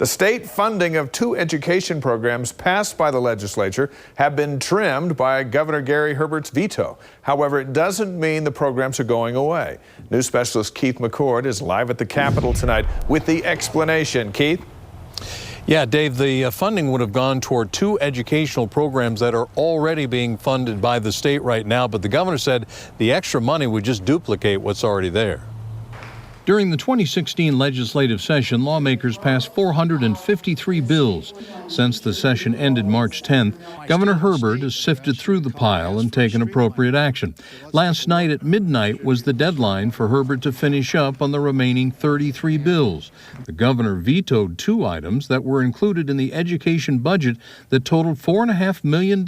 The state funding of 2 education programs passed by the legislature have been trimmed by Governor Herbert's veto. However, it doesn't mean the programs are going away. News specialist Keith McCord is live at the Capitol tonight with the explanation. Keith? Yeah, Dave, the funding would have gone toward 2 educational programs that are already being funded by the state right now, but the governor said the extra money would just duplicate what's already there. During the 2016 legislative session, lawmakers passed 453 bills. Since the session ended March 10th, Governor Herbert has sifted through the pile and taken appropriate action. Last night at midnight was the deadline for Herbert to finish up on the remaining 33 bills. The governor vetoed 2 items that were included in the education budget that totaled $4.5 million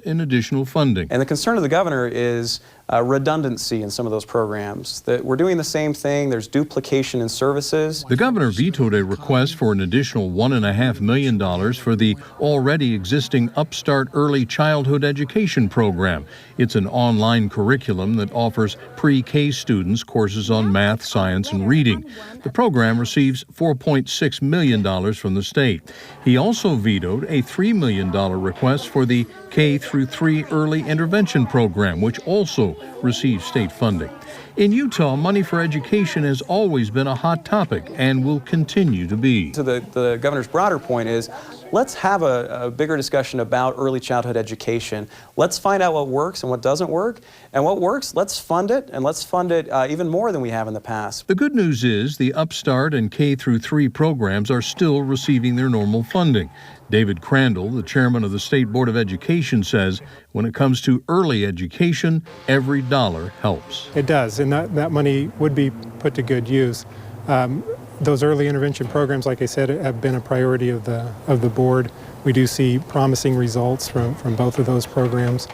in additional funding. And the concern of the governor is redundancy in some of those programs, that we're doing the same thing, there's duplication in services. The governor vetoed a request for an additional $1.5 million for the already existing Upstart Early Childhood Education program. It's an online curriculum that offers pre-K students courses on math, science, and reading. The program receives $4.6 million from the state. He also vetoed a $3 million request for the K-3 Early Intervention program, which also receives state funding. In Utah, money for education has always been a hot topic and will continue to be. So the governor's broader point is, let's have a bigger discussion about early childhood education. Let's find out what works and what doesn't work. And what works, let's fund it, and let's fund it even more than we have in the past. The good news is the Upstart and K-3 programs are still receiving their normal funding. David Crandall, the chairman of the State Board of Education, says when it comes to early education, every dollar helps. It does, and that money would be put to good use. Those early intervention programs, like I said, have been a priority of the board. We do see promising results from both of those programs.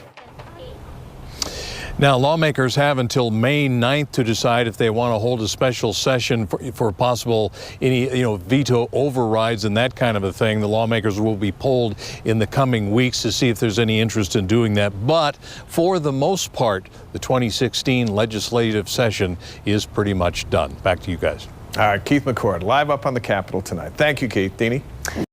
Now, lawmakers have until May 9th to decide if they want to hold a special session for possible veto overrides and that kind of a thing. The lawmakers will be polled in the coming weeks to see if there's any interest in doing that. But for the most part, the 2016 legislative session is pretty much done. Back to you guys. All right, Keith McCord, live up on the Capitol tonight. Thank you, Keith. Deanie?